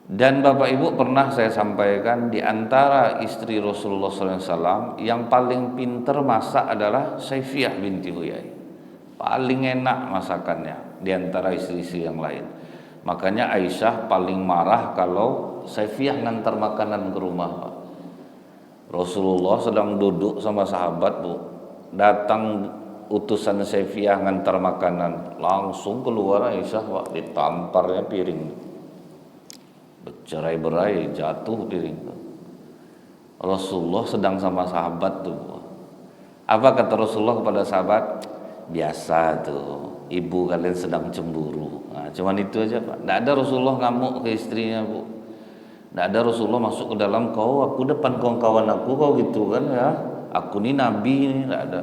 Dan Bapak Ibu, pernah saya sampaikan di antara istri Rasulullah SAW yang paling pinter masak adalah Saifiyah binti Huyai. Paling enak masakannya di antara istri-istri yang lain. Makanya Aisyah paling marah kalau Saifiyah ngantar makanan ke rumah, Pak. Rasulullah sedang duduk sama sahabat, Bu. Datang utusan Saifiyah ngantar makanan, langsung keluar Aisyah, Pak, ditamparnya piring. Bercerai-berai, jatuh piring. Rasulullah sedang sama sahabat tuh. Apa kata Rasulullah kepada sahabat? Biasa tuh, ibu kalian sedang cemburu. Nah, cuman itu aja, Pak. Tidak ada Rasulullah ngamuk ke istrinya, Bu. Tidak ada Rasulullah masuk ke dalam, aku depan kawan-kawan aku, kau gitu kan ya. Aku ini nabi ini, tidak ada.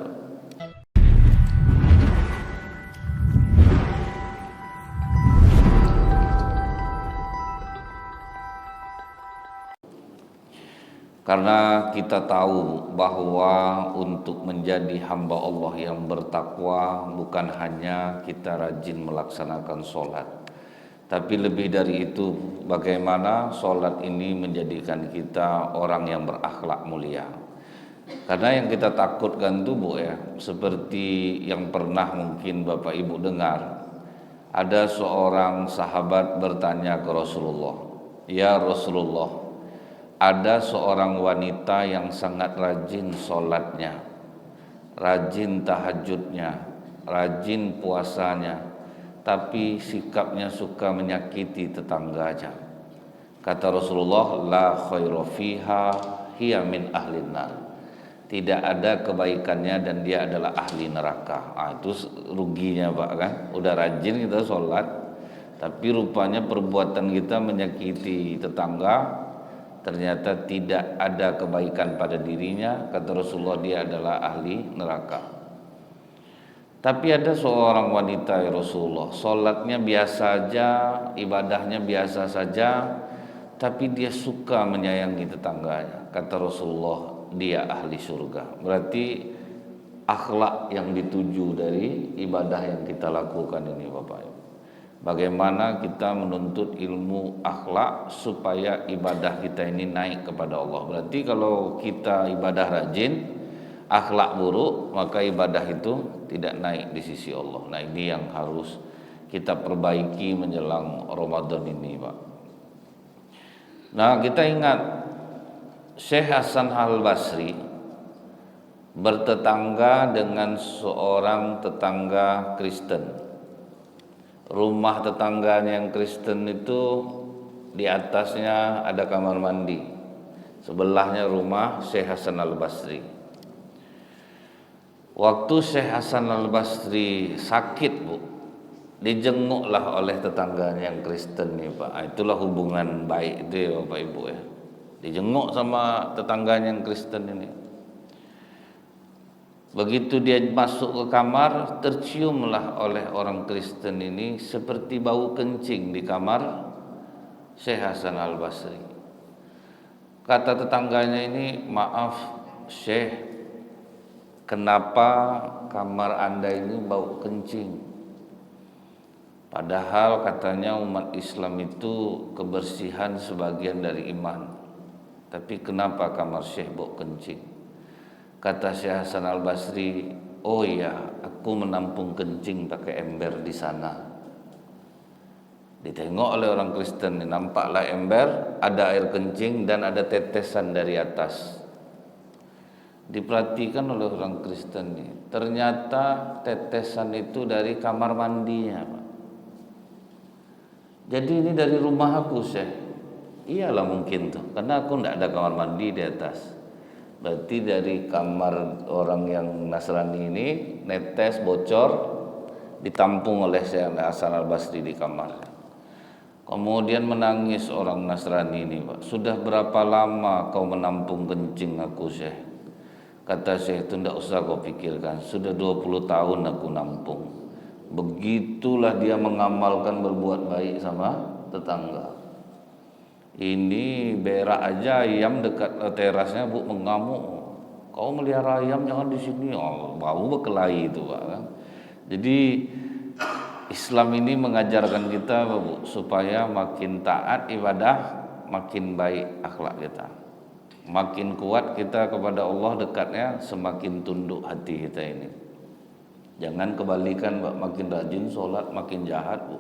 Karena kita tahu bahwa untuk menjadi hamba Allah yang bertakwa bukan hanya kita rajin melaksanakan sholat, tapi lebih dari itu bagaimana sholat ini menjadikan kita orang yang berakhlak mulia. Karena yang kita takutkan tuh, Bu, ya, seperti yang pernah mungkin Bapak Ibu dengar, ada seorang sahabat bertanya ke Rasulullah, "Ya Rasulullah, ada seorang wanita yang sangat rajin sholatnya, rajin tahajudnya, rajin puasanya, tapi sikapnya suka menyakiti tetangganya." Kata Rasulullah, "La khairu fiha, hiya min ahlin nar." Tidak ada kebaikannya dan dia adalah ahli neraka. Itu ruginya, Pak, kan? Udah rajin kita sholat, tapi rupanya perbuatan kita menyakiti tetangga, ternyata tidak ada kebaikan pada dirinya. Kata Rasulullah, dia adalah ahli neraka. Tapi ada seorang wanita, ya Rasulullah, sholatnya biasa saja, ibadahnya biasa saja, tapi dia suka menyayangi tetangganya. Kata Rasulullah, dia ahli surga. Berarti akhlak yang dituju dari ibadah yang kita lakukan ini, Bapak Ibu. Bagaimana kita menuntut ilmu akhlak supaya ibadah kita ini naik kepada Allah. Berarti kalau kita ibadah rajin, akhlak buruk, maka ibadah itu tidak naik di sisi Allah. Nah, ini yang harus kita perbaiki menjelang Ramadan ini, Pak. Nah, kita ingat Syekh Hasan Al-Basri bertetangga dengan seorang tetangga Kristen. Rumah tetangganya yang Kristen itu di atasnya ada kamar mandi, sebelahnya rumah Syekh Hasan Al-Basri. Waktu Syekh Hasan Al-Basri sakit, Bu, dijenguklah oleh tetangganya yang Kristen nih, Pak. Itulah hubungan baik itu ya, Bapak Ibu, ya. Dijenguk sama tetangganya yang Kristen ini. Begitu dia masuk ke kamar, terciumlah oleh orang Kristen ini seperti bau kencing di kamar Syekh Hasan Al-Basri. Kata tetangganya ini, "Maaf Syekh, kenapa kamar Anda ini bau kencing? Padahal katanya umat Islam itu kebersihan sebagian dari iman. Tapi kenapa kamar Syekh bau kencing?" Kata Syekh Hasan Al-Basri, "Oh iya, aku menampung kencing pakai ember di sana." Ditengok oleh orang Kristen, nampaklah ember, ada air kencing dan ada tetesan dari atas. Diperhatikan oleh orang Kristen ini, ternyata tetesan itu dari kamar mandinya, Pak. Jadi ini dari rumah aku, Syekh. Iyalah mungkin tuh, karena aku tidak ada kamar mandi di atas. Berarti dari kamar orang yang Nasrani ini netes bocor, ditampung oleh Syekh Hasan Al-Basri di kamar. Kemudian menangis orang Nasrani ini, Pak. "Sudah berapa lama kau menampung kencing aku, Syekh?" Kata Syekh, "Itu tidak usah kau pikirkan, sudah 20 tahun aku nampung." Begitulah dia mengamalkan berbuat baik sama tetangga. Ini berak aja ayam dekat terasnya, Bu, mengamuk. "Kau melihara ayam jangan di sini." Oh, bau berkelahi itu, Pak, kan. Jadi Islam ini mengajarkan kita Bu, supaya makin taat ibadah, makin baik akhlak kita. Makin kuat kita kepada Allah dekatnya, semakin tunduk hati kita ini. Jangan kebalikan Bu, makin rajin sholat makin jahat Bu.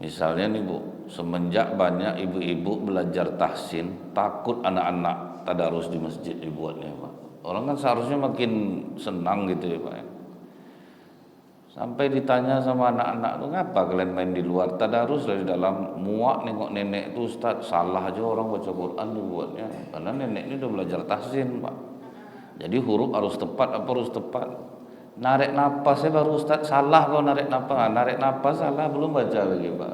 Misalnya nih Bu, semenjak banyak ibu-ibu belajar tahsin, takut anak-anak tadarus di masjid dibuatnya Pak. Orang kan seharusnya makin senang gitu ya Pak ya. Sampai ditanya sama anak-anak tuh, ngapa kalian main di luar? Tadarus dari dalam, muak nengok nenek tuh Ustaz, salah aja orang baca Quran dibuatnya. Karena nenek ini udah belajar tahsin Pak. Jadi huruf harus tepat, apa harus tepat. Narik napasnya baru Ustaz, salah kalau narik napas. Narik napas salah, belum baca lagi Pak.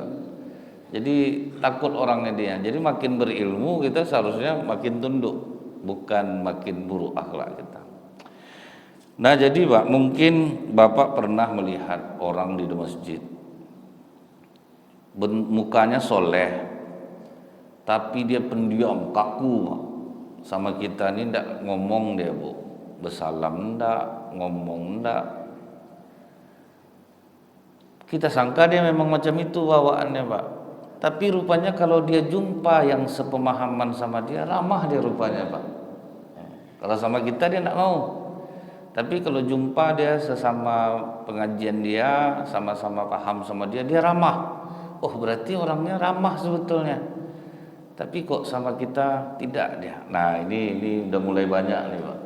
Jadi takut orangnya dia. Jadi makin berilmu kita seharusnya makin tunduk, bukan makin buruk akhlak kita. Nah jadi Pak, mungkin Bapak pernah melihat orang di masjid, mukanya soleh, tapi dia pendiam, kaku Pak. Sama kita ini ndak ngomong dia Bu, bersalam ndak, ngomong ndak. Kita sangka dia memang macam itu bawaannya Pak. Tapi rupanya kalau dia jumpa yang sepemahaman sama dia, ramah dia rupanya Pak. Kalau sama kita dia ndak mau. Tapi kalau jumpa dia sesama pengajian dia, sama-sama paham sama dia, dia ramah. Oh berarti orangnya ramah sebetulnya. Tapi kok sama kita tidak dia. Nah ini udah mulai banyak nih Pak.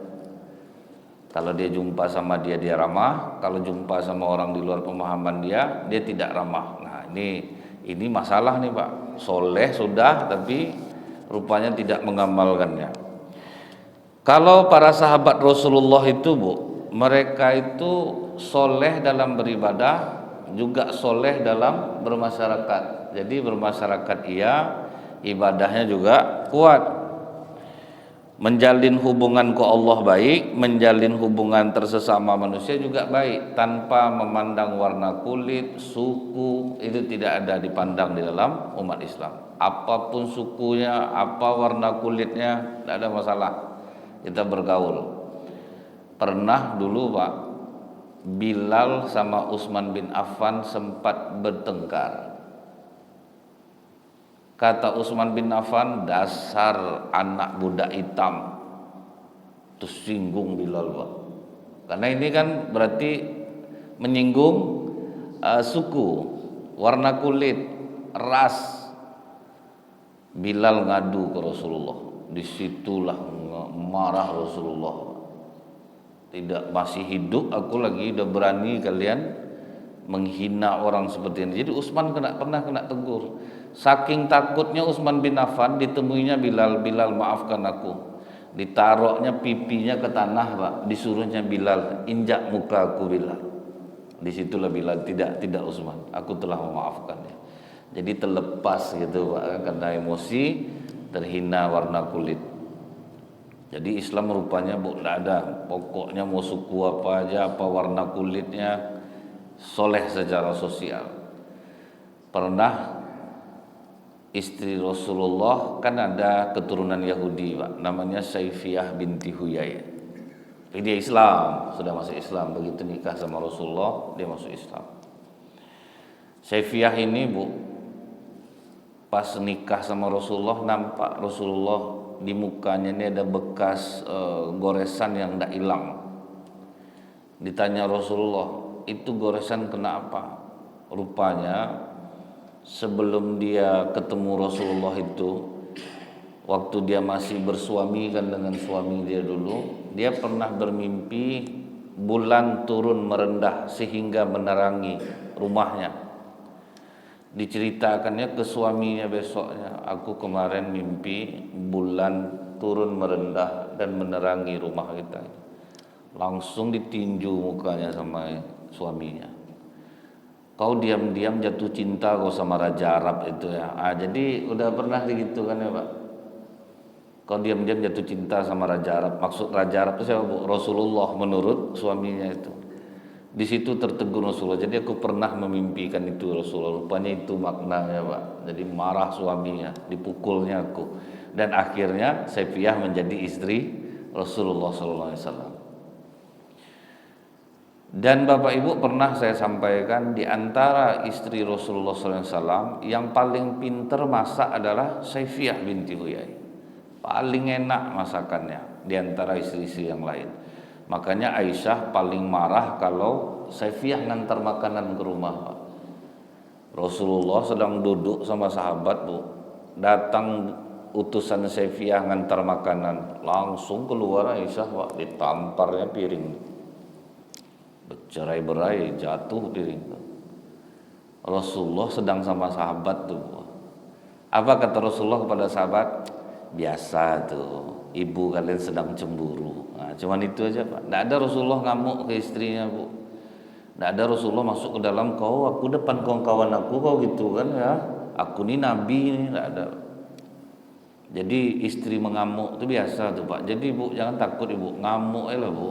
Kalau dia jumpa sama dia ramah, kalau jumpa sama orang di luar pemahaman dia tidak ramah. Nah ini masalah nih Pak. Soleh sudah tapi rupanya tidak mengamalkannya. Kalau para sahabat Rasulullah itu Bu, mereka itu soleh dalam beribadah, juga soleh dalam bermasyarakat. Jadi bermasyarakat iya, ibadahnya juga kuat. Menjalin hubungan ke Allah baik, menjalin hubungan tersesama manusia juga baik, tanpa memandang warna kulit, suku, itu tidak ada dipandang di dalam umat Islam. Apapun sukunya, apa warna kulitnya, tidak ada masalah. Kita bergaul. Pernah dulu Pak, Bilal sama Utsman bin Affan sempat bertengkar. Kata Utsman bin Affan, dasar anak budak hitam. Terus singgung Bilal Pak. Karena ini kan berarti menyinggung suku, warna kulit, ras. Bilal ngadu ke Rasulullah. Disitulah marah Rasulullah. Tidak, masih hidup aku lagi udah berani kalian menghina orang seperti ini. Jadi Utsman pernah kena tegur. Saking takutnya Utsman bin Affan, ditemuinya Bilal maafkan aku. Ditaruhnya pipinya ke tanah Pak, disuruhnya Bilal, injak muka aku Bilal. Disitulah Bilal, tidak Utsman, aku telah memaafkannya. Jadi terlepas gitu Pak, karena emosi, terhina warna kulit. Jadi Islam rupanya tidak ada, pokoknya mau suku apa aja, apa warna kulitnya, soleh secara sosial. Pernah istri Rasulullah kan ada keturunan Yahudi Pak, namanya Saifiyah binti Huyai. Dia Islam, sudah masuk Islam, begitu nikah sama Rasulullah dia masuk Islam. Saifiyah ini Bu, pas nikah sama Rasulullah nampak Rasulullah di mukanya ini ada bekas goresan yang tidak hilang. Ditanya Rasulullah, itu goresan kena apa? Rupanya sebelum dia ketemu Rasulullah itu, waktu dia masih bersuami kan dengan suami dia dulu, dia pernah bermimpi bulan turun merendah sehingga menerangi rumahnya. Diceritakannya ke suaminya besoknya, aku kemarin mimpi bulan turun merendah dan menerangi rumah kita. Langsung ditinju mukanya sama suaminya. Kau diam-diam jatuh cinta kau sama Raja Arab itu ya. Jadi udah pernah begitu kan ya Pak. Kau diam-diam jatuh cinta sama Raja Arab. Maksud Raja Arab itu siapa Bu? Rasulullah menurut suaminya itu. Di situ tertegur Rasulullah. Jadi aku pernah memimpikan itu Rasulullah. Rupanya itu maknanya Pak. Jadi marah suaminya, dipukulnya aku. Dan akhirnya Saifiyah menjadi istri Rasulullah SAW. Dan Bapak Ibu pernah saya sampaikan di antara istri Rasulullah SAW yang paling pinter masak adalah Saifiyah binti Huyai. Paling enak masakannya di antara istri-istri yang lain. Makanya Aisyah paling marah kalau Saifiyah ngantar makanan ke rumah. Rasulullah sedang duduk sama sahabat, Bu. Datang utusan Saifiyah ngantar makanan, langsung keluar Aisyah, Pak, ditamparnya piring. Bercerai-berai, jatuh piring. Rasulullah sedang sama sahabat tuh. Apa kata Rasulullah kepada sahabat? Biasa tuh, ibu kalian sedang cemburu. Nah, cuman itu aja, Pak. Tidak ada Rasulullah ngamuk ke istrinya, Bu. Tidak ada Rasulullah masuk ke dalam, aku depan kawan-kawan aku, kau gitu kan ya. Aku ini nabi ini, tidak ada. Jadi istri mengamuk itu biasa tuh, Pak. Jadi Bu jangan takut Ibu, ngamuk aja lah, Bu.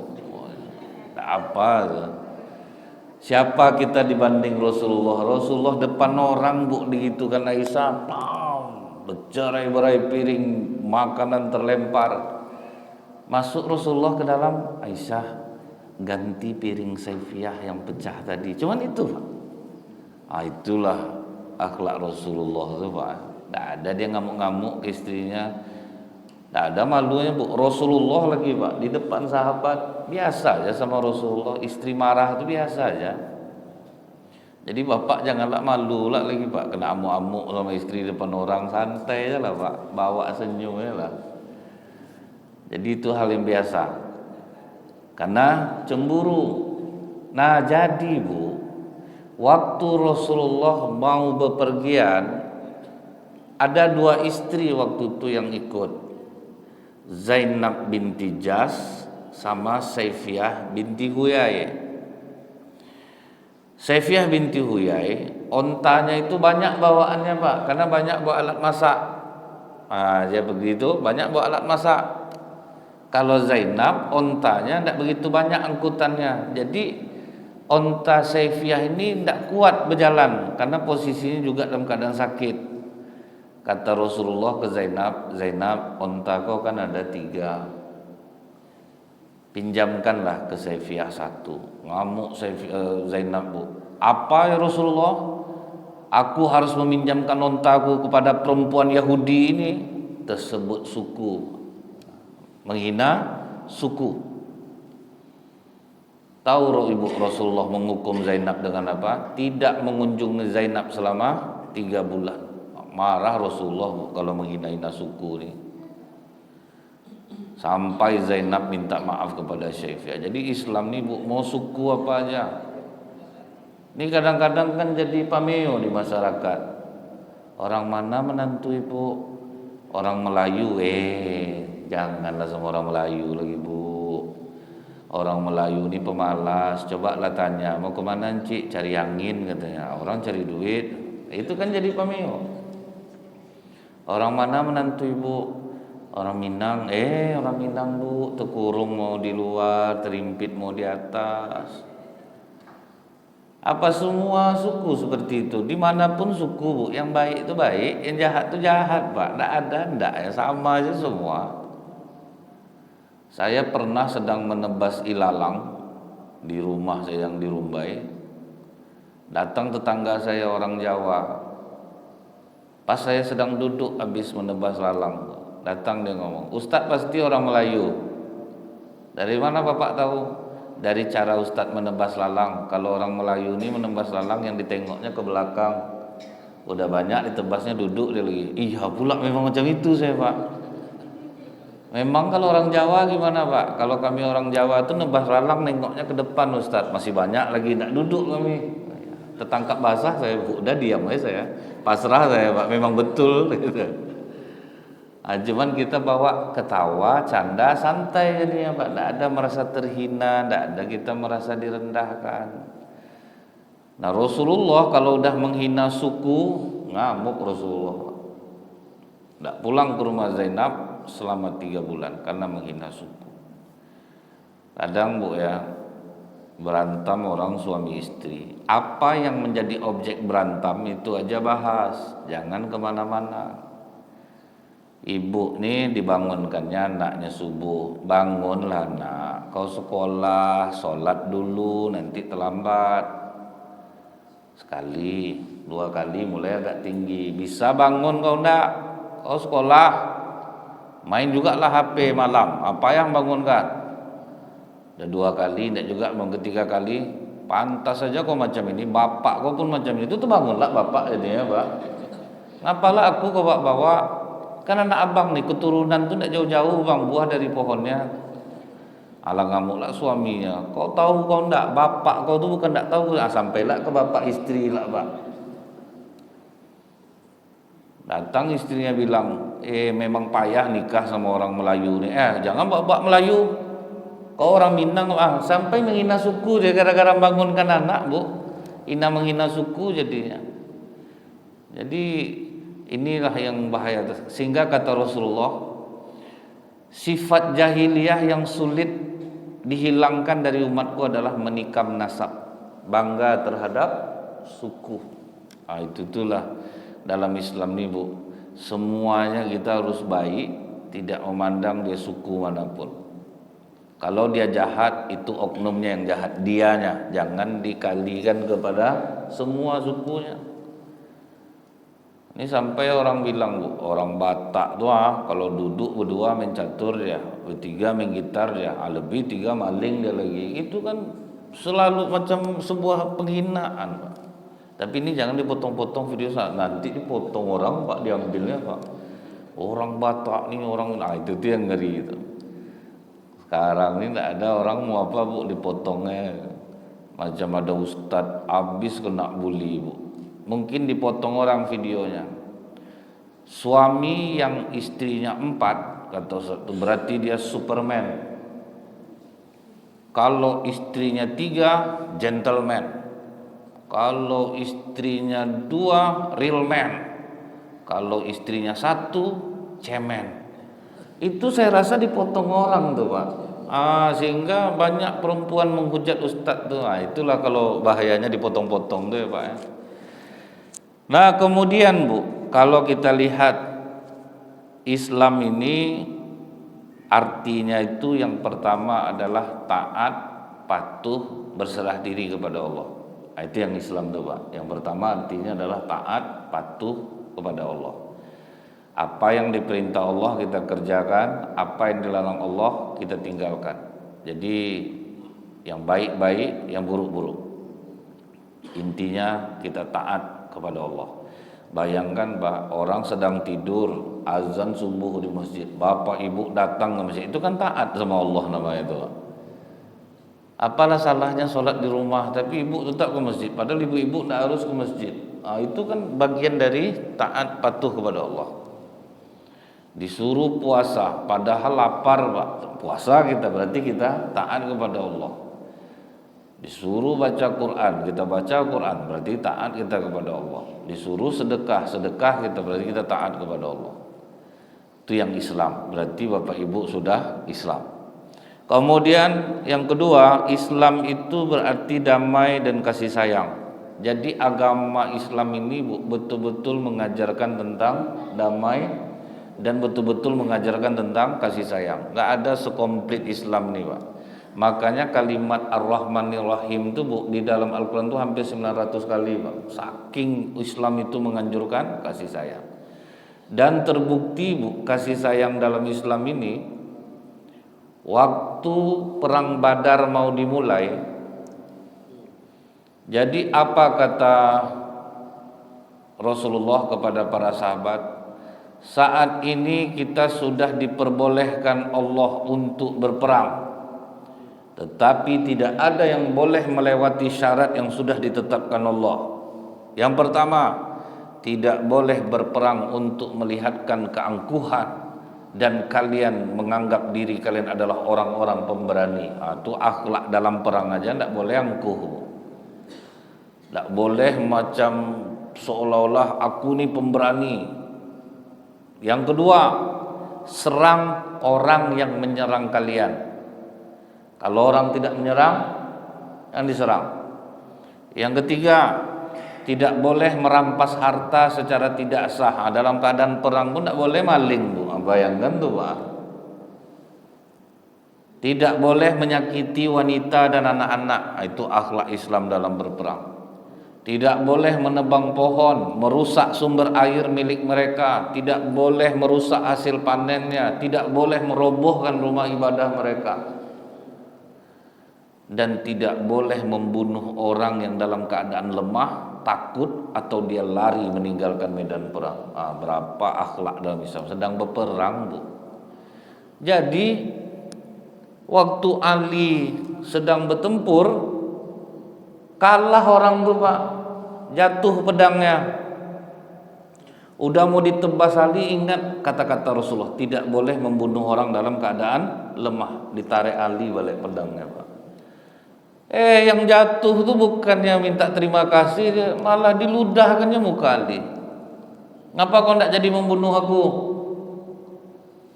Tak apa tuh. Siapa kita dibanding Rasulullah? Rasulullah depan orang, Bu, digitukan Aisyah, bercerai-berai piring, makanan terlempar. Masuk Rasulullah ke dalam, Aisyah ganti piring Saifiyah yang pecah tadi. Cuman itu, Pak. Itulah akhlak Rasulullah itu, Pak. Tidak ada dia ngamuk-ngamuk ke istrinya. Tidak ada malunya, Bu. Rasulullah lagi, Pak, di depan sahabat biasa aja sama Rasulullah. Istri marah itu biasa aja. Jadi bapak janganlah malu lah lagi, Pak, kena amuk-amuk sama istri depan orang. Santai aja lah, Pak, bawa senyum aja lah. Jadi itu hal yang biasa. Karena cemburu. Nah jadi, Bu, waktu Rasulullah mau bepergian, ada 2 istri waktu itu yang ikut, Zainab binti Jas sama Saifiyah binti Huyai. Saifiyah binti Huyai, ontanya itu banyak bawaannya, Pak, karena banyak bawa alat masak. Dia begitu, banyak bawa alat masak. Kalau Zainab, ontanya tidak begitu banyak angkutannya. Jadi onta Saifiyah ini tidak kuat berjalan karena posisinya juga dalam keadaan sakit. Kata Rasulullah ke Zainab, Zainab, onta kau kan ada 3, pinjamkanlah ke Saifiyah 1. Ngamuk Zainab, Bu. Apa ya Rasulullah? Aku harus meminjamkan ontaku kepada perempuan Yahudi ini. Tersebut suku, menghina suku. Tahu Ibu Rasulullah menghukum Zainab dengan apa? Tidak mengunjungi Zainab selama 3 bulan. Marah Rasulullah, Bu, kalau menghina-hina suku ini. Sampai Zainab minta maaf kepada Saifiyah. Jadi Islam ini, Bu, mau suku apa aja. Ini kadang-kadang kan jadi pameo di masyarakat. Orang mana menantu Ibu? Orang Melayu, janganlah sama orang Melayu lagi, Bu. Orang Melayu ini pemalas. Coba lah tanya, mau kemana Cik? Cari angin katanya. Orang cari duit. Itu kan jadi pameo. Orang mana menantu Ibu? Orang Minang. Orang Minang, Bu, terkurung mau di luar, terimpit mau di atas. Apa semua suku seperti itu? Dimanapun suku, Bu, yang baik itu baik, yang jahat itu jahat, Pak. Tidak ada, tidak ya, sama aja semua. Saya pernah sedang menebas ilalang di rumah saya yang di Rumbai. Datang tetangga saya orang Jawa. Pas saya sedang duduk habis menebas lalang, datang dia ngomong, Ustadz pasti orang Melayu. Dari mana Bapak tahu? Dari cara Ustadz menebas lalang. Kalau orang Melayu ini menebas lalang yang ditengoknya ke belakang. Udah banyak ditebasnya duduk dia lagi. Iya pula memang macam itu saya, Pak. Memang kalau orang Jawa gimana, Pak? Kalau kami orang Jawa itu nebas lalang nengoknya ke depan, Ustadz. Masih banyak lagi nak duduk kami. Tertangkap basah saya, udah diam aja saya. Pasrah saya, Pak, memang betul gitu. Cuman kita bawa ketawa, canda, santai jadinya, Pak. Tidak ada merasa terhina, tidak ada kita merasa direndahkan. Nah Rasulullah kalau udah menghina suku, ngamuk Rasulullah. Tidak pulang ke rumah Zainab selama 3 bulan karena menghina suku. Kadang, Bu, ya, berantem orang suami istri, apa yang menjadi objek berantem itu aja bahas, jangan kemana-mana. Ibu nih dibangunkannya anaknya subuh. Bangunlah nak, kau sekolah, sholat dulu, nanti terlambat. Sekali, dua kali mulai agak tinggi. Bisa bangun kau enggak? Kau sekolah, main juga lah HP malam. Apa yang bangunkan? Dan dua kali, tidak juga, ketiga kali. Pantas saja kau macam ini, bapak kau pun macam itu tuh bangunlah bapak jadinya pak. Ngapalah aku kau bawa? Kan anak abang nih keturunan tuh tidak jauh-jauh bang, buah dari pohonnya. Alah ngamuklah suaminya. Kau tahu kau enggak? Bapak kau tuh bukan enggak tahu. Sampailah ke bapak istri lah pak. Datang istrinya bilang, memang payah nikah sama orang Melayu nih. Jangan bawa Melayu. Kau orang Minang, sampai menghina suku dia gara-gara bangunkan anak bu. Menghina suku jadinya. Jadi inilah yang bahaya. Sehingga kata Rasulullah, sifat jahiliyah yang sulit dihilangkan dari umatku adalah menikam nasab, bangga terhadap suku. Itulah dalam Islam nih bu, semuanya kita harus baik, tidak memandang dia suku manapun. Kalau dia jahat, itu oknumnya yang jahat, dianya, jangan dikalikan kepada semua sukunya. Ini sampai orang bilang bu, orang Batak tuh kalau duduk berdua main catur dia, bertiga main gitar dia, lebih tiga maling dia lagi. Itu kan selalu macam sebuah penghinaan pak. Tapi ini jangan dipotong-potong video nanti dipotong orang pak, diambilnya pak. Orang Batak nih orang, itu tuh yang ngeri itu. Sekarang ini tidak ada orang mau apa bu dipotongnya. Macam ada ustadz habis kena bully bu. Mungkin dipotong orang videonya. Suami yang istrinya 4 kata ustadz itu berarti dia Superman. Kalau istrinya 3 gentleman. Kalau istrinya 2 real man. Kalau istrinya 1 cemen. Itu saya rasa dipotong orang tuh pak. Sehingga banyak perempuan menghujat ustadz tuh. Itulah kalau bahayanya dipotong-potong tuh ya pak. Nah kemudian bu, kalau kita lihat Islam ini artinya itu yang pertama adalah taat, patuh, berserah diri kepada Allah. Itu yang Islam tuh pak. Yang pertama artinya adalah taat, patuh kepada Allah. Apa yang diperintah Allah kita kerjakan, apa yang dilarang Allah kita tinggalkan. Jadi yang baik-baik, yang buruk-buruk. Intinya kita taat kepada Allah. Bayangkan orang sedang tidur, azan subuh di masjid, bapak ibu datang ke masjid, itu kan taat sama Allah namanya itu. Apalah salahnya sholat di rumah, tapi ibu tetap ke masjid, padahal ibu-ibu tidak harus ke masjid. Itu kan bagian dari taat patuh kepada Allah. Disuruh puasa, padahal lapar pak. Puasa kita berarti kita taat kepada Allah. Disuruh baca Quran, kita baca Quran berarti taat kita kepada Allah. Disuruh sedekah, sedekah kita berarti kita taat kepada Allah. Itu yang Islam, berarti bapak ibu sudah Islam. Kemudian yang kedua, Islam itu berarti damai dan kasih sayang. Jadi agama Islam ini betul-betul mengajarkan tentang damai dan betul-betul mengajarkan tentang kasih sayang. Gak ada sekomplit Islam nih pak. Makanya kalimat Ar-Rahmanir Rahim itu bu, di dalam Al-Quran itu hampir 900 kali pak. Saking Islam itu menganjurkan kasih sayang. Dan terbukti bu, kasih sayang dalam Islam ini, waktu perang Badar mau dimulai, jadi apa kata Rasulullah kepada para sahabat? Saat ini kita sudah diperbolehkan Allah untuk berperang, tetapi tidak ada yang boleh melewati syarat yang sudah ditetapkan Allah. Yang pertama, tidak boleh berperang untuk melihatkan keangkuhan dan kalian menganggap diri kalian adalah orang-orang pemberani. Itu akhlak dalam perang aja tidak boleh angkuh. Tidak boleh macam seolah-olah aku ni pemberani. Yang kedua, serang orang yang menyerang kalian. Kalau orang tidak menyerang, yang diserang. Yang ketiga, tidak boleh merampas harta secara tidak sah. Dalam keadaan perang pun tidak boleh maling, Bu. Bayangkan tuh, Pak. Tidak boleh menyakiti wanita dan anak-anak. Itu akhlak Islam dalam berperang. Tidak boleh menebang pohon, merusak sumber air milik mereka, tidak boleh merusak hasil panennya, tidak boleh merobohkan rumah ibadah mereka, dan tidak boleh membunuh orang yang dalam keadaan lemah, takut, atau dia lari meninggalkan medan perang. Berapa akhlak dalam Islam sedang berperang, Bu. Jadi waktu Ali sedang bertempur, kalah orang tuh, Pak. Jatuh pedangnya. Udah mau ditebas Ali, ingat kata-kata Rasulullah, tidak boleh membunuh orang dalam keadaan lemah. Ditarik Ali balik pedangnya, Pak. Yang jatuh tuh bukannya minta terima kasih, malah diludahkannya muka Ali. Ngapa kau tidak jadi membunuh aku?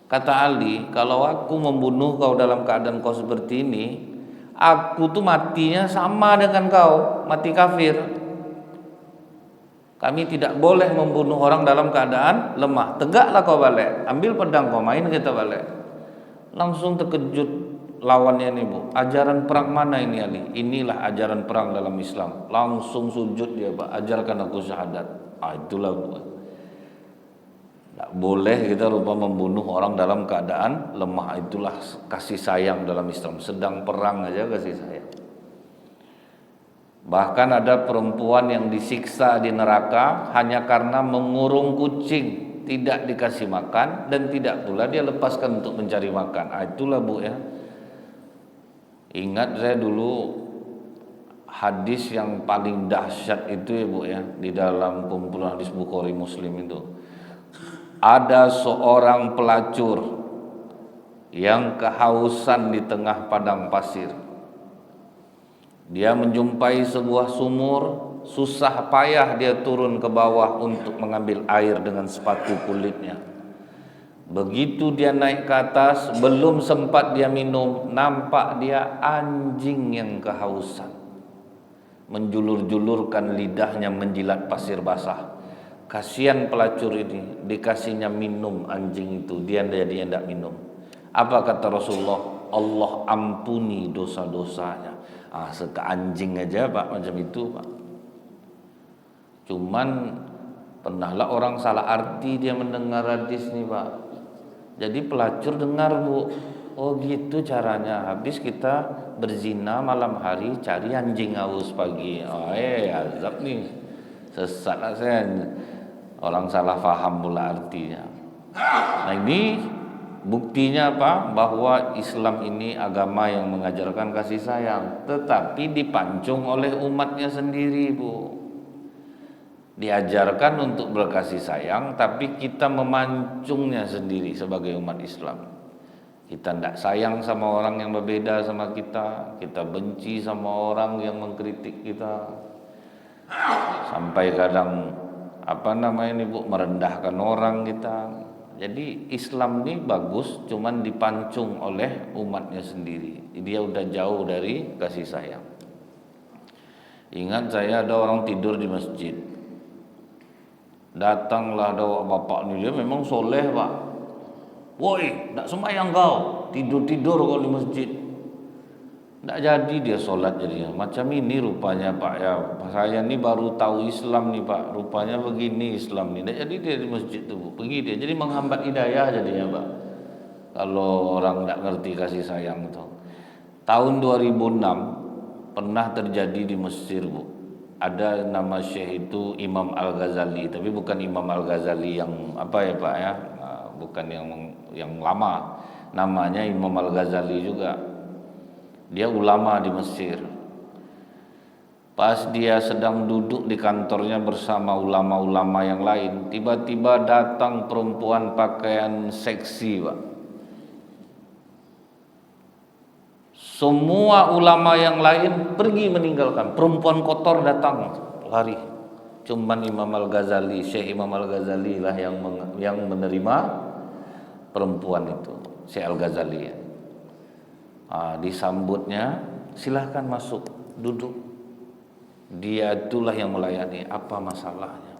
Kata Ali, kalau aku membunuh kau dalam keadaan kau seperti ini, aku tuh matinya sama dengan kau, mati kafir. Kami tidak boleh membunuh orang dalam keadaan lemah. Tegaklah kau balik, ambil pedang kau, main kita balik. Langsung terkejut lawannya ini, Bu. Ajaran perang mana ini, Ali? Inilah ajaran perang dalam Islam. Langsung sujud dia, Pak. Ajarkan aku syahadat. Itulah, Bu. Tak boleh kita lupa membunuh orang dalam keadaan lemah. Itulah kasih sayang dalam Islam. Sedang perang aja kasih sayang. Bahkan ada perempuan yang disiksa di neraka hanya karena mengurung kucing, tidak dikasih makan, dan tidak pula dia lepaskan untuk mencari makan. Itulah, Bu, ya. Ingat saya dulu hadis yang paling dahsyat itu, ya, Bu, ya, di dalam kumpulan hadis Bukhari Muslim itu. Ada seorang pelacur yang kehausan di tengah padang pasir. Dia menjumpai sebuah sumur, susah payah dia turun ke bawah untuk mengambil air dengan sepatu kulitnya. Begitu dia naik ke atas, belum sempat dia minum, nampak dia anjing yang kehausan, menjulur-julurkan lidahnya menjilat pasir basah. Kasihan pelacur ini, dikasihnya minum anjing itu, dia tidak minum. Apa kata Rasulullah? Allah ampuni dosa-dosanya. Seka anjing aja, Pak, macam itu, Pak. Cuman pernahlah orang salah arti dia mendengar hadis nih, Pak. Jadi pelacur dengar, Bu, oh gitu caranya. Habis kita berzina malam hari, cari anjing haus pagi. Azab nih. Sesat lah saya. Orang salah faham pula artinya. Nah, ini buktinya apa? Bahwa Islam ini agama yang mengajarkan kasih sayang, tetapi dipancung oleh umatnya sendiri, Bu. Diajarkan untuk berkasih sayang, tapi kita memancungnya sendiri sebagai umat Islam. Kita tidak sayang sama orang yang berbeda sama kita, kita benci sama orang yang mengkritik kita, sampai kadang Bu, merendahkan orang kita. Jadi Islam ini bagus, cuman dipancung oleh umatnya sendiri. Dia udah jauh dari kasih sayang. Ingat saya ada orang tidur di masjid. Datanglah ada bapak ini, dia memang soleh, Pak. Woi, tak sembahyang kau, tidur-tidur kau di masjid. Tak jadi dia sholat jadinya. Macam ini rupanya, Pak, ya. Saya ini baru tahu Islam nih, Pak. Rupanya begini Islam nih. Tak jadi dia di masjid tuh, pergi dia. Jadi menghambat hidayah jadinya, Pak. Kalau orang tak ngerti kasih sayang itu. Tahun 2006 pernah terjadi di Mesir, Bu. Ada nama Syekh itu Imam Al-Ghazali, tapi bukan Imam Al-Ghazali yang apa ya, Pak, ya. Bukan yang lama. Namanya Imam Al-Ghazali juga. Dia ulama di Mesir. Pas dia sedang duduk di kantornya bersama ulama-ulama yang lain, tiba-tiba datang perempuan pakaian seksi, Pak. Semua ulama yang lain pergi meninggalkan. Perempuan kotor datang, lari. Cuman Imam Al-Ghazali, Syekh Imam Al-Ghazali lah yang menerima perempuan itu, Syekh Al-Ghazali, ya. Disambutnya, silahkan masuk, duduk. Dia itulah yang melayani. Apa masalahnya?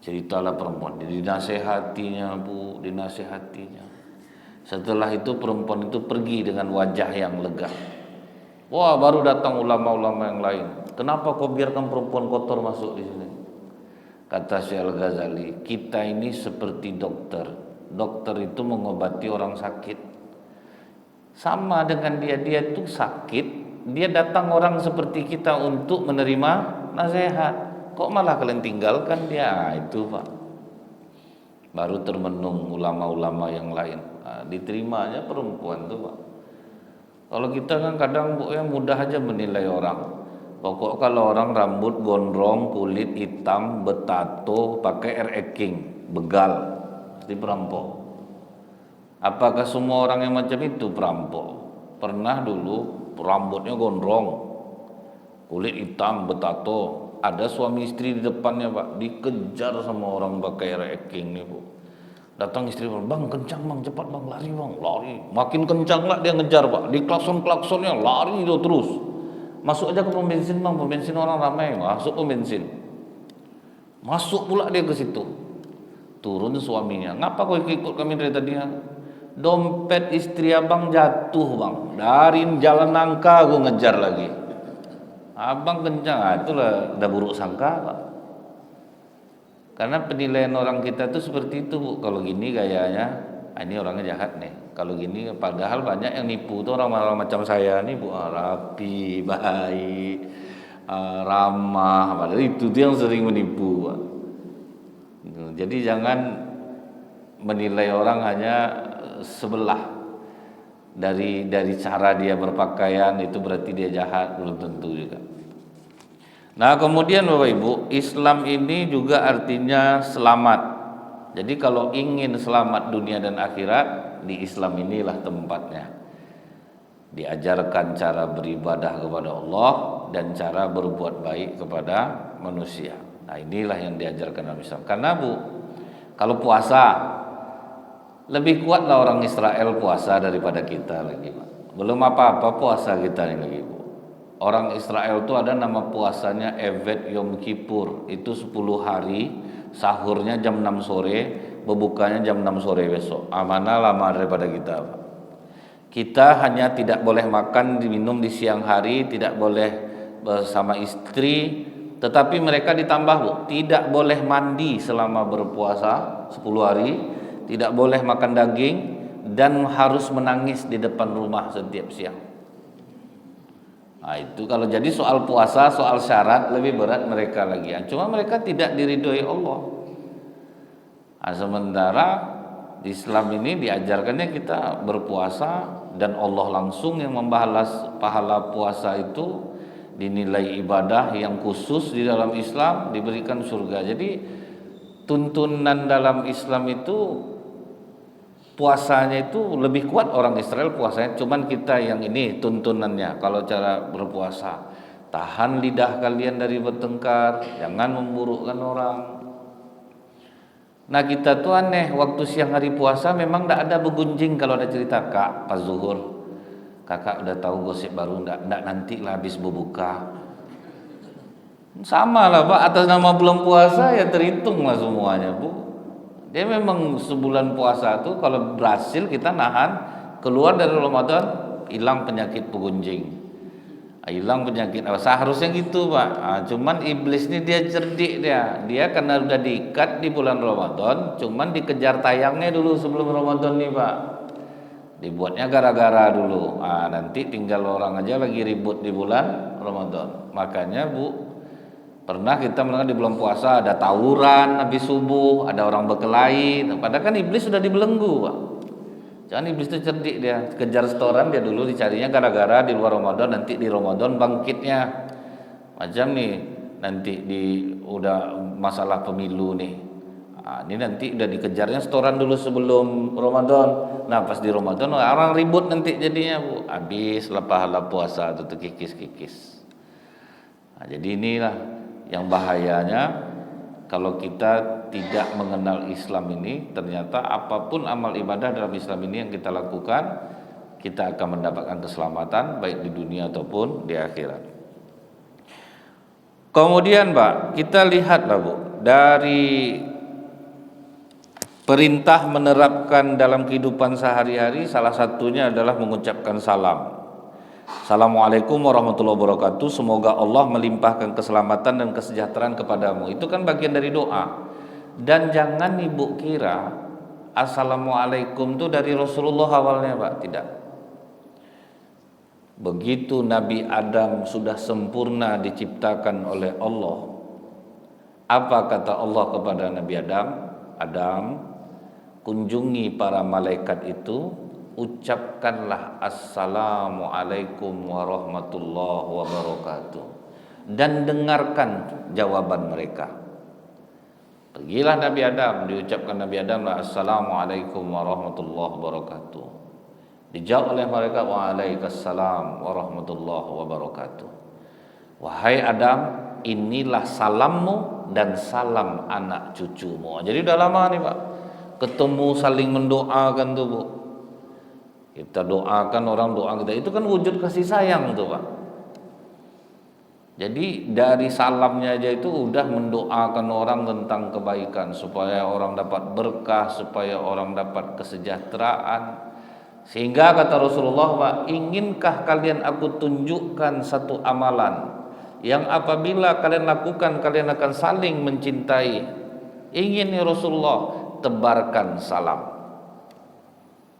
Ceritalah perempuan, dinasehatinya Bu, dinasehatinya. Setelah itu perempuan itu pergi dengan wajah yang lega. Wah, baru datang ulama-ulama yang lain. Kenapa kau biarkan perempuan kotor masuk di sini? Kata Syekh Al-Ghazali, kita ini seperti dokter. Dokter itu mengobati orang sakit. Sama dengan dia itu sakit, dia datang orang seperti kita untuk menerima nasihat. Kok malah kalian tinggalkan dia? Itu Pak. Baru termenung ulama-ulama yang lain. Diterimanya perempuan tuh Pak. Kalau kita kan kadang Bu ya mudah aja menilai orang. Pokok kalau orang rambut gondrong, kulit hitam, betato, pakai air king, begal, pasti perampok. Apakah semua orang yang macam itu perampok? Pernah dulu rambutnya gondrong, kulit hitam, betato, ada suami istri di depannya Pak, dikejar sama orang pakai air king nih Bu. Datang istri bang kencang bang, cepat bang, lari bang, lari. Makin kencang lah dia ngejar Pak, di klakson-klaksonnya lari itu terus. Masuk aja ke pom bensin bang, pom bensin orang ramai, masuk pom bensin. Masuk pula dia ke situ. Turun suaminya, ngapa kau ikut kami dari tadi? Dompet istri abang jatuh bang, dari jalan nangka gue ngejar lagi. Abang kencang, itulah udah buruk sangka Pak. Karena penilaian orang kita tuh seperti itu Bu. Kalau gini gayanya, ini orangnya jahat nih. Kalau gini, padahal banyak yang nipu tuh orang-orang macam saya nih Bu, rapi, baik, ramah. Padahal itu tuh yang sering menipu Pak. Jadi jangan menilai orang hanya sebelah dari cara dia berpakaian itu berarti dia jahat, belum tentu juga. Nah kemudian Bapak Ibu, Islam ini juga artinya selamat. Jadi kalau ingin selamat dunia dan akhirat, di Islam inilah tempatnya. Diajarkan cara beribadah kepada Allah dan cara berbuat baik kepada manusia. Nah inilah yang diajarkan dalam Islam. Karena Bu, kalau puasa, lebih kuatlah orang Israel puasa daripada kita lagi Pak. Belum apa-apa puasa kita ini lagi Bu. Orang Israel itu ada nama puasanya Evet Yom Kippur. Itu 10 hari, sahurnya jam 6 sore, bebukanya jam 6 sore besok. Mana lama daripada kita Pak. Kita hanya tidak boleh makan, minum di siang hari, tidak boleh bersama istri. Tetapi mereka ditambah Bu, tidak boleh mandi selama berpuasa 10 hari, tidak boleh makan daging, dan harus menangis di depan rumah setiap siang. Nah itu kalau jadi soal puasa, soal syarat lebih berat mereka lagi. Cuma mereka tidak diridhoi Allah. Nah, sementara di Islam ini diajarkannya kita berpuasa dan Allah langsung yang membalas pahala puasa itu, dinilai ibadah yang khusus di dalam Islam, diberikan surga. Jadi tuntunan dalam Islam itu puasanya itu lebih kuat orang Israel puasanya, cuman kita yang ini tuntunannya. Kalau cara berpuasa, tahan lidah kalian dari bertengkar, jangan memburukkan orang. Nah kita tuh aneh, waktu siang hari puasa memang tidak ada begunjing. Kalau ada cerita kak pas zuhur, kakak udah tahu gosip baru, ndak nanti lah habis berbuka. Sama lah Pak, atas nama belum puasa ya terhitung lah semuanya Bu. Dia memang sebulan puasa tuh kalau berhasil kita nahan, keluar dari Ramadan, hilang penyakit pegunjing, hilang penyakit apa, seharusnya gitu Pak. Cuman iblis ini dia cerdik, dia karena udah diikat di bulan Ramadan, cuman dikejar tayangnya dulu sebelum Ramadan nih Pak. Dibuatnya gara-gara dulu. Nanti tinggal orang aja lagi ribut di bulan Ramadan. Makanya Bu, pernah kita mendengar di bulan puasa ada tawuran habis subuh, ada orang berkelahi. Padahal kan iblis sudah dibelenggu Pak. Jangan iblis itu cerdik, dia kejar setoran, dia dulu dicarinya gara-gara di luar Ramadan, nanti di Ramadan bangkitnya. Macam nih nanti udah masalah pemilu nih. Ini nanti udah dikejarnya setoran dulu sebelum Ramadan. Nah pas di Ramadan orang ribut nanti jadinya Bu. Habis lah pahala puasa itu terkikis-kikis. Jadi inilah yang bahayanya kalau kita tidak mengenal Islam ini. Ternyata apapun amal ibadah dalam Islam ini yang kita lakukan, kita akan mendapatkan keselamatan baik di dunia ataupun di akhirat. Kemudian Pak, kita lihatlah Bu, dari perintah menerapkan dalam kehidupan sehari-hari, salah satunya adalah mengucapkan salam. Assalamualaikum warahmatullahi wabarakatuh. Semoga Allah melimpahkan keselamatan dan kesejahteraan kepadamu. Itu kan bagian dari doa. Dan jangan ibu kira Assalamualaikum itu dari Rasulullah awalnya Pak, tidak. Begitu Nabi Adam sudah sempurna diciptakan oleh Allah, apa kata Allah kepada Nabi Adam? Adam, kunjungi para malaikat itu, ucapkanlah Assalamualaikum warahmatullahi wabarakatuh, dan dengarkan jawaban mereka. Pergilah Nabi Adam, diucapkan Nabi Adam lah Assalamualaikum warahmatullahi wabarakatuh. Dijawab oleh mereka, Waalaikumsalam warahmatullahi wabarakatuh. Wahai Adam, inilah salammu dan salam anak cucumu. Jadi udah lama nih Pak, ketemu saling mendoakan tuh Bu. Kita doakan orang, doa kita itu kan wujud kasih sayang tuh Pak. Jadi dari salamnya aja itu udah mendoakan orang tentang kebaikan, supaya orang dapat berkah, supaya orang dapat kesejahteraan. Sehingga kata Rasulullah Pak, inginkah kalian aku tunjukkan satu amalan yang apabila kalian lakukan kalian akan saling mencintai? Ingin ya Rasulullah, tebarkan salam.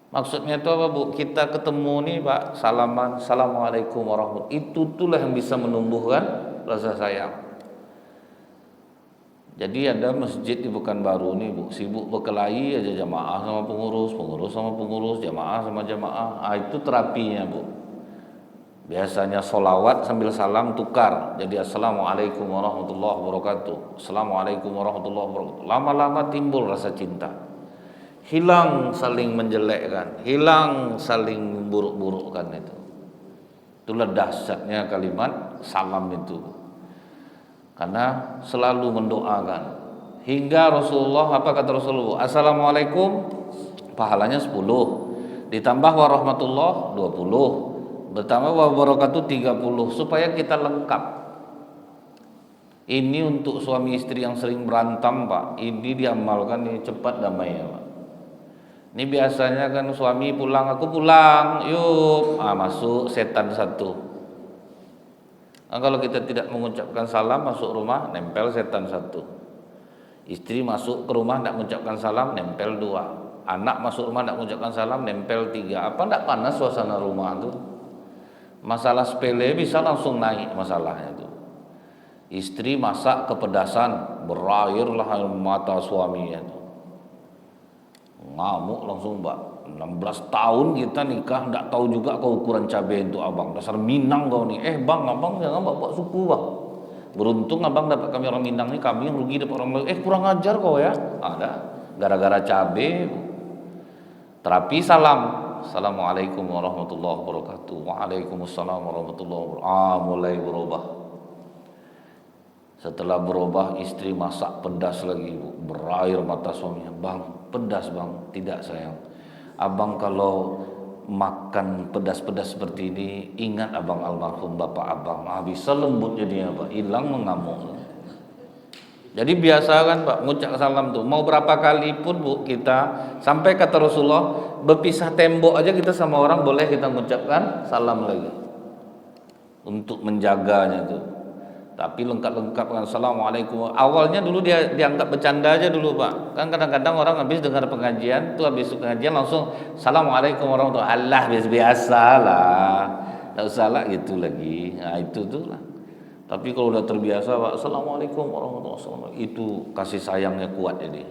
Maksudnya itu apa Bu? Kita ketemu nih Pak, salaman, Assalamualaikum warahmatullahi wabarakatuh. Itulah yang bisa menumbuhkan rasa sayang. Jadi ada masjid di Pekanbaru nih Bu, sibuk berkelahi aja, jamaah sama pengurus, pengurus sama pengurus, jamaah sama jamaah. Itu terapinya Bu. Biasanya solawat sambil salam tukar, jadi Assalamualaikum warahmatullahi wabarakatuh, Assalamualaikum warahmatullahi wabarakatuh. Lama-lama timbul rasa cinta, hilang saling menjelekkan, hilang saling buruk-burukkan. Itulah dahsyatnya kalimat salam itu, karena selalu mendoakan. Hingga Rasulullah, apa kata Rasulullah? Assalamualaikum pahalanya 10, ditambah warahmatullah 20, bertambah wabarakatuh 30, supaya kita lengkap. Ini untuk suami istri yang sering berantem Pak, ini diamalkan, ini cepat damainya Pak. Ini biasanya kan suami pulang, aku pulang, yuk, masuk setan satu. Nah, kalau kita tidak mengucapkan salam masuk rumah, nempel setan satu. Istri masuk ke rumah tidak mengucapkan salam, nempel 2. Anak masuk rumah tidak mengucapkan salam, nempel 3. Apa tidak panas suasana rumah itu? Masalah sepele bisa langsung naik masalahnya itu. Istri masak kepedasan, berairlah mata suaminya itu. Ngamuk langsung Mbak. 16 tahun kita nikah, tidak tahu juga kau ukuran cabai untuk abang, dasar Minang kau nih. Bang, abang jangan bawa suku bang. Beruntung abang dapat kami orang Minang nih, kami yang rugi dapat orang Melayu. Kurang ajar kau ya. Ada gara-gara cabai. Terapi salam. Assalamualaikum warahmatullahi wabarakatuh. Waalaikumsalam warahmatullahi wabarakatuh. Mulai berubah. Setelah berubah, istri masak pedas lagi Bu. Berair mata suaminya, bang pedas bang. Tidak sayang, abang kalau makan pedas-pedas seperti ini ingat abang almarhum bapak abang. Bisa lembut jadinya Pak, hilang mengamuk. Jadi biasa kan Pak, ngucap salam tuh mau berapa kali pun Bu kita, sampai kata Rasulullah berpisah tembok aja kita sama orang boleh kita mengucapkan salam lagi untuk menjaganya tuh. Tapi lengkap-lengkap kan Assalamualaikum. Awalnya dulu dia dianggap bercanda aja dulu Pak. Kan kadang-kadang orang habis dengar pengajian tuh, habis pengajian langsung Assalamualaikum warahmatullahi wabarakatuh. Allah biasa lah, tidak usah lah gitu lagi. Nah itu tuh lah. Tapi kalau udah terbiasa Pak, Assalamualaikum warahmatullahi wabarakatuh, itu kasih sayangnya kuat jadi.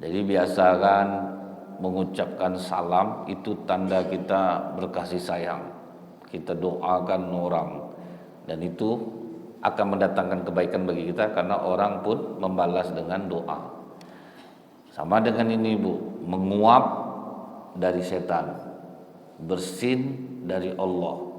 Jadi biasakan mengucapkan salam, itu tanda kita berkasih sayang. Kita doakan orang, dan itu akan mendatangkan kebaikan bagi kita, karena orang pun membalas dengan doa. Sama dengan ini Bu, menguap dari setan, bersin dari Allah.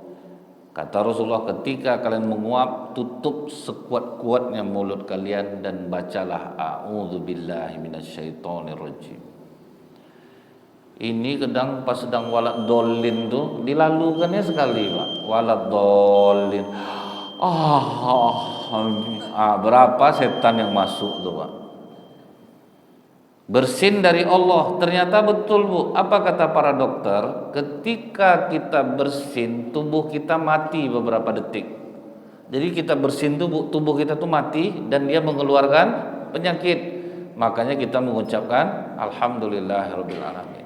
Kata Rasulullah, ketika kalian menguap, tutup sekuat-kuatnya mulut kalian dan bacalah a'udzubillahi minasyaitonirrajim. Ini kadang pas sedang walad dolin tuh dilalukannya sekali Pak, walad dolin. berapa setan yang masuk tuh Pak. Bersin dari Allah. Ternyata betul Bu. Apa kata para dokter? Ketika kita bersin, tubuh kita mati beberapa detik. Jadi kita bersin tubuh kita tuh mati dan dia mengeluarkan penyakit. Makanya kita mengucapkan alhamdulillahirabbil alamin.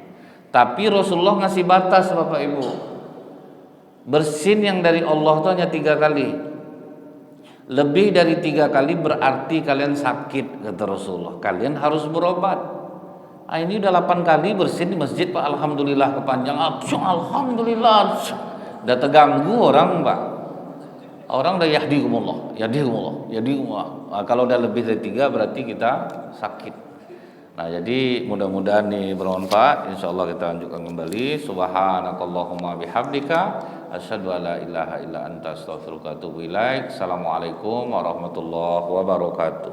Tapi Rasulullah ngasih batas Bapak Ibu. Bersin yang dari Allah itu hanya 3 kali. Lebih dari 3 kali berarti kalian sakit, kata Rasulullah. Kalian harus berobat. Ini udah 8 kali bersin di masjid Pak. Alhamdulillah kepanjangan. Alhamdulillah. Udah terganggu orang Pak. Orang udah yahdikumullah. Kalau udah lebih dari 3 berarti kita sakit. Nah jadi mudah-mudahan nih bermanfaat. Insyaallah kita lanjutkan kembali. Subhanakallahumma bihamdika asyhadu an la ilaha illa anta astaghfiruka wa atubu ilaik. Assalamualaikum warahmatullahi wabarakatuh.